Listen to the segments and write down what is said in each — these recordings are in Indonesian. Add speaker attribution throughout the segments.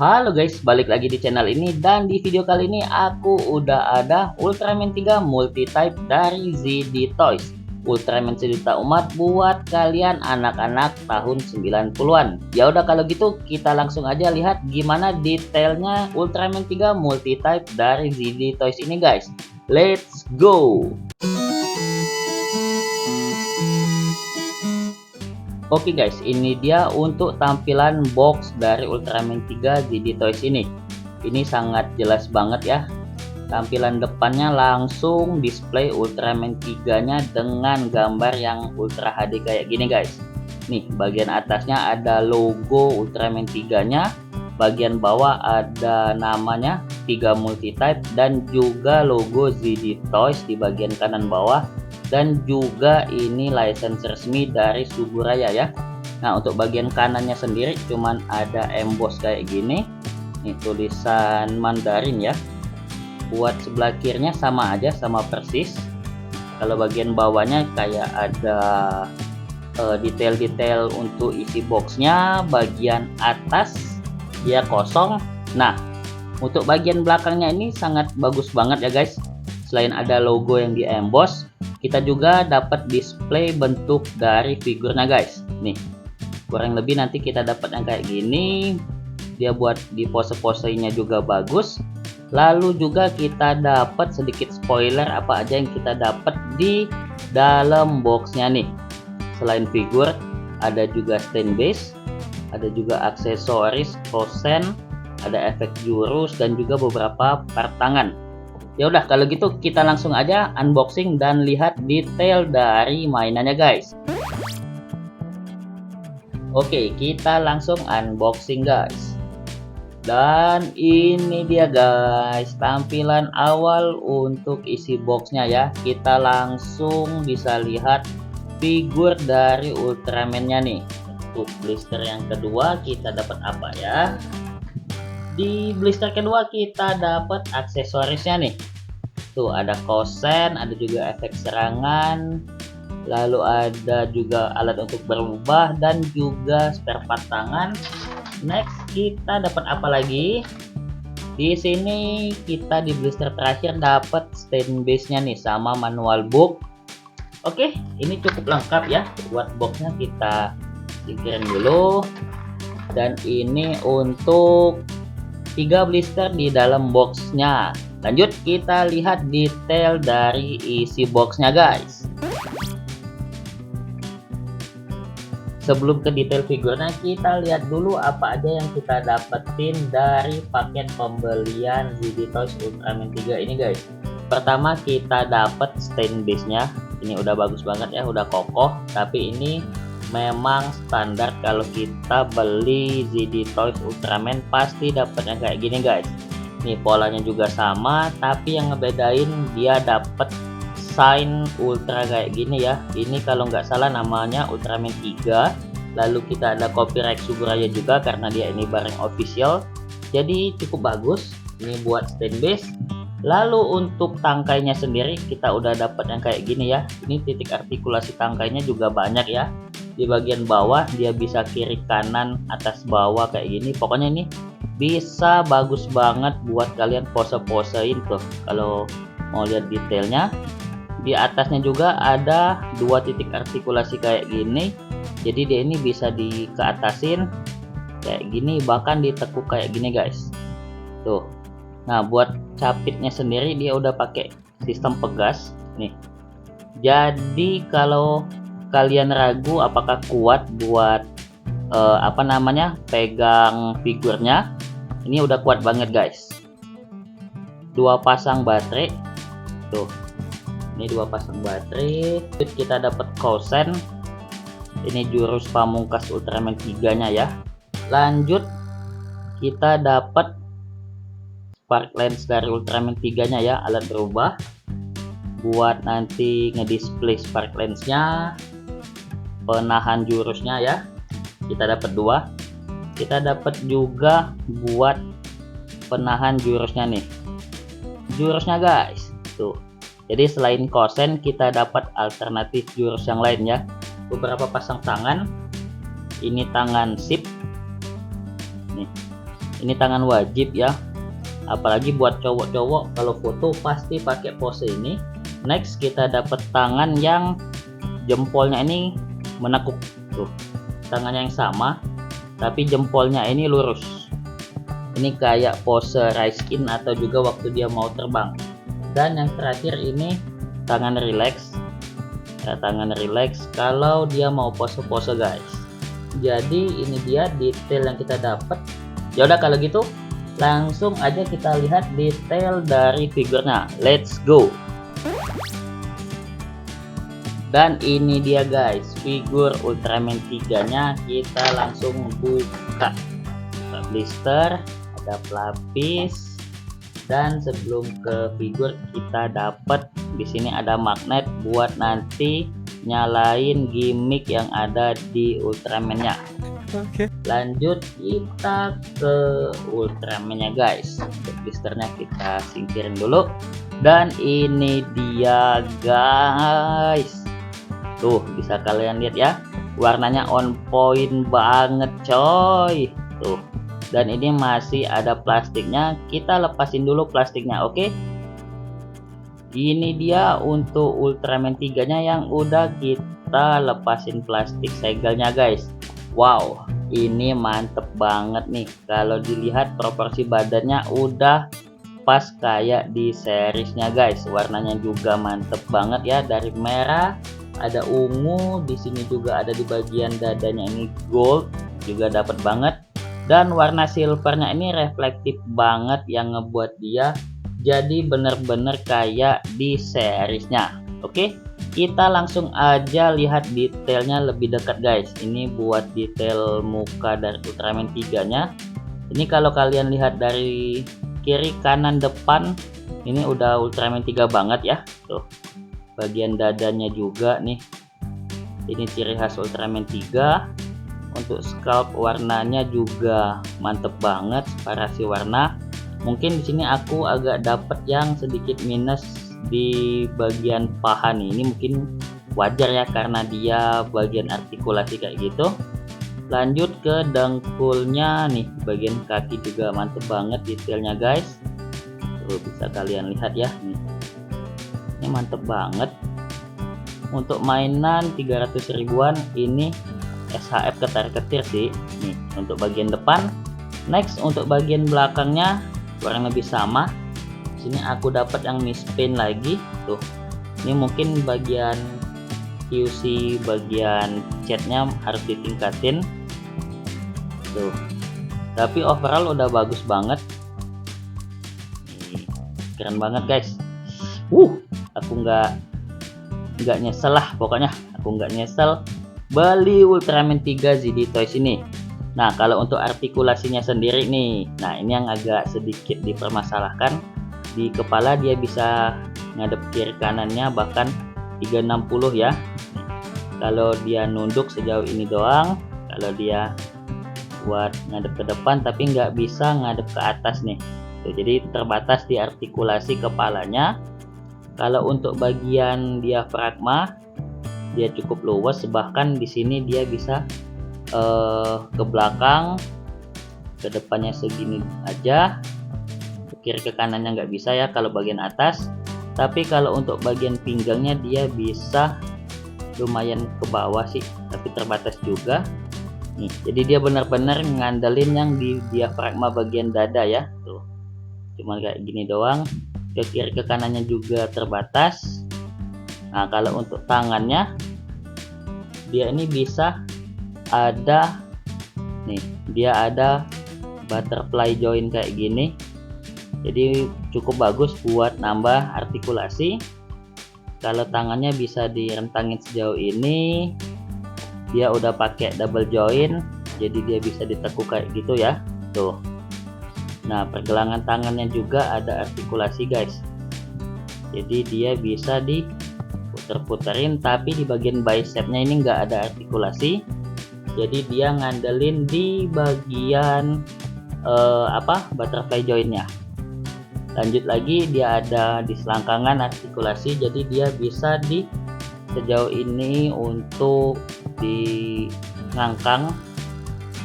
Speaker 1: Halo guys, balik lagi di channel ini dan di video kali ini aku udah ada Ultraman 3 multi-type dari ZD Toys. Ultraman sejuta umat buat kalian anak-anak tahun 90-an. Ya udah kalau gitu kita langsung aja lihat gimana detailnya Ultraman 3 multi-type dari ZD Toys ini guys. Let's go. Oke guys, ini dia untuk tampilan box dari Ultraman 3 ZD Toys ini. Ini sangat jelas banget ya. Tampilan depannya langsung display Ultraman 3-nya dengan gambar yang Ultra HD kayak gini guys. Nih, bagian atasnya ada logo Ultraman 3-nya, bagian bawah ada namanya 3 multi-type dan juga logo ZD Toys di bagian kanan bawah. Dan juga ini license resmi dari Suburaya ya. Nah untuk bagian kanannya sendiri cuman ada emboss kayak gini. Ini tulisan Mandarin ya. Buat sebelah kirinya sama aja, sama persis. Kalau bagian bawahnya kayak ada detail-detail untuk isi boxnya. Bagian atas dia kosong. Nah untuk bagian belakangnya ini sangat bagus banget ya guys. Selain ada logo yang di emboss, kita juga dapat display bentuk dari figurnya guys. Nih kurang lebih nanti kita dapat yang kayak gini. Dia buat di pose-posenya juga bagus. Lalu juga kita dapat sedikit spoiler apa aja yang kita dapat di dalam boxnya nih. Selain figur ada juga stand base, ada juga aksesoris kosen, ada efek jurus dan juga beberapa part tangan. Ya udah kalau gitu kita langsung aja unboxing dan lihat detail dari mainannya guys. Oke, kita langsung unboxing guys. Dan ini dia guys, tampilan awal untuk isi boxnya ya. Kita langsung bisa lihat figur dari Ultraman-nya nih. Untuk blister yang kedua kita dapat apa ya? Di blister kedua kita dapat aksesorisnya nih. Tuh ada kosen, ada juga efek serangan, lalu ada juga alat untuk berubah dan juga spare part tangan. Next kita dapat apa lagi? Di sini kita di blister terakhir dapat stand base-nya nih sama manual book. Oke, ini cukup lengkap ya. Buat boxnya kita singkirin dulu. Dan ini untuk 3 blister di dalam boxnya. Lanjut kita lihat detail dari isi boxnya guys. Sebelum ke detail figurnya, kita lihat dulu apa aja yang kita dapetin dari paket pembelian ZD Toys Ultraman 3 ini guys. Pertama kita dapat stand base nya. Ini udah bagus banget ya, udah kokoh. Tapi ini memang standar kalau kita beli ZD Toys Ultraman pasti dapatnya kayak gini guys. Nih polanya juga sama, tapi yang ngebedain dia dapat sign ultra kayak gini ya. Ini kalau nggak salah namanya Ultraman 3. Lalu kita ada copyright Suburaya juga karena dia ini barang official. Jadi cukup bagus. Ini buat stand base. Lalu untuk tangkainya sendiri kita udah dapat yang kayak gini ya. Ini titik artikulasi tangkainya juga banyak ya. Di bagian bawah dia bisa kiri kanan atas bawah kayak gini. Pokoknya ini bisa bagus banget buat kalian pose-posein tuh. Kalau mau lihat detailnya, di atasnya juga ada 2 titik artikulasi kayak gini. Jadi dia ini bisa dikeatasin kayak gini, bahkan ditekuk kayak gini guys. Tuh. Nah buat capitnya sendiri dia udah pakai sistem pegas nih. Jadi kalau kalian ragu apakah kuat buat pegang figurnya, ini udah kuat banget guys. 2 pasang baterai tuh, ini 2 pasang baterai. Kita dapat kosen, ini jurus pamungkas Ultraman 3 nya ya. Lanjut kita dapat spark lens dari Ultraman 3 nya ya, alat berubah buat nanti ngedisplay spark lens nya, penahan jurusnya ya. Kita dapat 2. Kita dapat juga buat penahan jurusnya nih. Jurusnya guys. Tuh. Jadi selain kosen kita dapat alternatif jurus yang lain ya. Beberapa pasang tangan. Ini tangan sip. Nih. Ini tangan wajib ya, apalagi buat cowok-cowok kalau foto pasti pakai pose ini. Next kita dapat tangan yang jempolnya ini menekuk tuh, tangannya yang sama tapi jempolnya ini lurus. Ini kayak pose rise in atau juga waktu dia mau terbang. Dan yang terakhir ini tangan relax ya, tangan relax kalau dia mau pose-pose guys. Jadi ini dia detail yang kita dapat. Ya udah kalau gitu langsung aja kita lihat detail dari figurnya. Let's go. Dan ini dia guys, figur Ultraman 3 nya. Kita langsung buka. Blister, ada pelapis, dan sebelum ke figur kita dapat di sini ada magnet buat nanti nyalain gimmick yang ada di Ultraman-nya. Oke. Lanjut kita ke Ultraman-nya guys. Blisternya kita singkirin dulu. Dan ini dia guys. Tuh bisa kalian lihat ya, warnanya on point banget coy. Tuh. Dan ini masih ada plastiknya. Kita lepasin dulu plastiknya, oke? Ini dia untuk Ultraman 3 nya yang udah kita lepasin plastik segelnya guys. Wow, ini mantep banget nih. Kalau dilihat proporsi badannya udah pas kayak di seriesnya guys. Warnanya juga mantep banget ya, dari merah ada ungu, di sini juga ada di bagian dadanya ini gold, juga dapat banget. Dan warna silvernya ini reflektif banget yang ngebuat dia jadi bener-bener kayak di seriesnya. Oke, kita langsung aja lihat detailnya lebih dekat guys. Ini buat detail muka dari Ultraman 3 nya. Ini kalau kalian lihat dari kiri kanan depan, ini udah Ultraman 3 banget ya. Tuh, bagian dadanya juga nih, ini ciri khas Ultraman 3. Untuk scalp warnanya juga mantep banget, separasi warna. Mungkin di sini aku agak dapet yang sedikit minus di bagian paha nih. Ini mungkin wajar ya karena dia bagian artikulasi kayak gitu. Lanjut ke dengkulnya nih, bagian kaki juga mantep banget detailnya guys. Tuh bisa kalian lihat ya nih. Ini mantep banget. Untuk mainan 300 ribuan ini SHF ketar-ketir sih nih untuk bagian depan. Next untuk bagian belakangnya kurang lebih sama. Sini aku dapat yang mispin lagi tuh. Ini mungkin bagian QC, bagian catnya harus ditingkatin tuh. Tapi overall udah bagus banget. Nih, keren banget guys. Aku nggak nyesel lah pokoknya. Aku nggak nyesel beli Ultraman 3 ZD Toys ini. Nah kalau untuk artikulasinya sendiri nih, nah ini yang agak sedikit dipermasalahkan. Di kepala dia bisa ngadep kiri kanannya bahkan 360 ya. Kalau dia nunduk sejauh ini doang. Kalau dia buat ngadep ke depan tapi nggak bisa ngadep ke atas nih. Tuh, jadi terbatas di artikulasi kepalanya. Kalau untuk bagian diafragma dia cukup luas, bahkan di sini dia bisa ke belakang, ke depannya segini aja, ke kiri ke kanannya nggak bisa ya kalau bagian atas. Tapi kalau untuk bagian pinggangnya dia bisa lumayan ke bawah sih, tapi terbatas juga nih. Jadi dia benar-benar ngandelin yang di diafragma bagian dada ya. Tuh cuman kayak gini doang, ke kiri ke kanannya juga terbatas. Nah kalau untuk tangannya dia ini bisa ada nih, dia ada butterfly joint kayak gini, jadi cukup bagus buat nambah artikulasi. Kalau tangannya bisa direntangin sejauh ini, dia udah pakai double joint, jadi dia bisa ditekuk kayak gitu ya tuh. Nah pergelangan tangannya juga ada artikulasi guys, jadi dia bisa diputer-puterin, tapi di bagian bicepnya ini nggak ada artikulasi, jadi dia ngandelin di bagian butterfly jointnya. Lanjut lagi dia ada di selangkangan artikulasi, jadi dia bisa di sejauh ini untuk di ngangkang.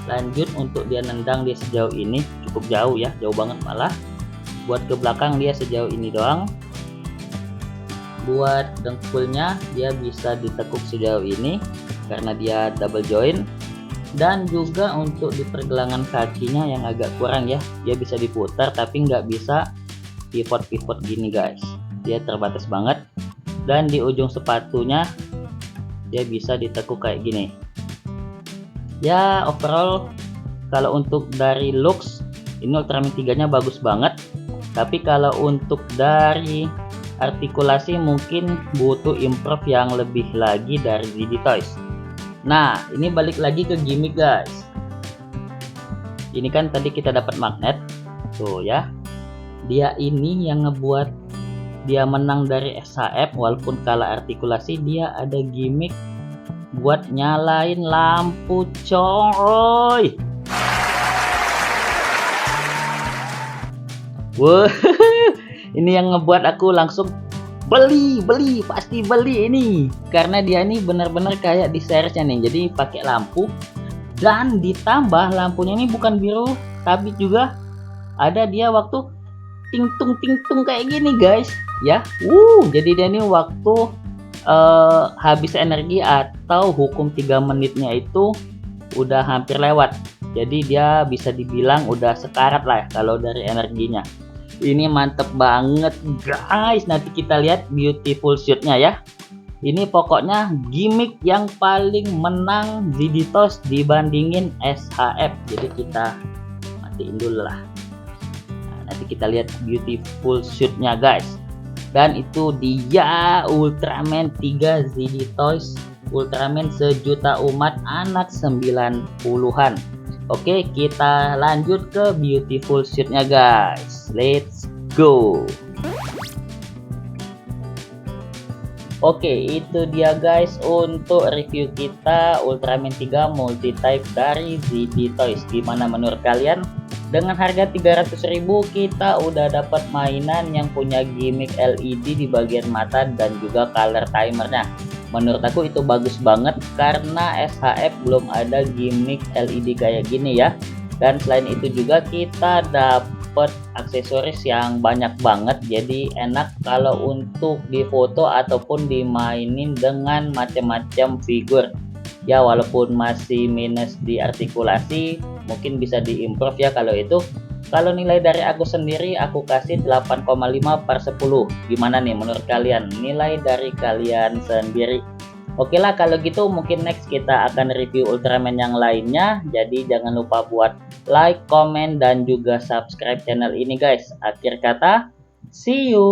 Speaker 1: Lanjut untuk dia nendang di sejauh ini cukup jauh ya, jauh banget malah. Buat ke belakang dia sejauh ini doang. Buat dengkulnya dia bisa ditekuk sejauh ini karena dia double joint. Dan juga untuk di pergelangan kakinya yang agak kurang ya, dia bisa diputar tapi nggak bisa pivot gini guys, dia terbatas banget. Dan di ujung sepatunya dia bisa ditekuk kayak gini ya. Overall kalau untuk dari looks ini Ultraman 3 nya bagus banget, tapi kalau untuk dari artikulasi mungkin butuh improve yang lebih lagi dari ZD Toys. Nah, ini balik lagi ke gimmick guys. Ini kan tadi kita dapat magnet tuh ya, dia ini yang ngebuat dia menang dari SHF. Walaupun kalah artikulasi, dia ada gimmick buat nyalain lampu coy. Wah, ini yang ngebuat aku langsung beli, pasti beli ini, karena dia ini benar-benar kayak di seriesnya nih. Jadi pakai lampu dan ditambah lampunya ini bukan biru tapi juga ada dia waktu ting-tung kayak gini guys ya. Jadi dia ini waktu habis energi atau hukum 3 menitnya itu udah hampir lewat, jadi dia bisa dibilang udah sekarat lah kalau dari energinya. Ini mantep banget guys, nanti kita lihat beautiful shootnya ya. Ini pokoknya gimmick yang paling menang ZD Toys dibandingin SHF. Jadi kita matiin dulu lah. Nah, nanti kita lihat beautiful shootnya guys. Dan itu dia Ultraman 3 ZD Toys, Ultraman sejuta umat anak 90-an. Oke, kita lanjut ke beautiful shootnya guys. Let's go. Oke, itu dia guys untuk review kita Ultraman 3 multi-type dari ZD Toys. Gimana menurut kalian? Dengan harga 300.000 kita udah dapat mainan yang punya gimmick LED di bagian mata dan juga color timernya. Menurut aku itu bagus banget karena SHF belum ada gimmick LED kayak gini ya. Dan selain itu juga kita dapat aksesoris yang banyak banget, jadi enak kalau untuk difoto ataupun dimainin dengan macam-macam figur ya. Walaupun masih minus di artikulasi, mungkin bisa diimprove ya kalau itu. Kalau nilai dari aku sendiri aku kasih 8,5/10. Gimana nih menurut kalian? Nilai dari kalian sendiri. Oke lah kalau gitu, mungkin next kita akan review Ultraman yang lainnya. Jadi jangan lupa buat like, comment, dan juga subscribe channel ini guys. Akhir kata, see you.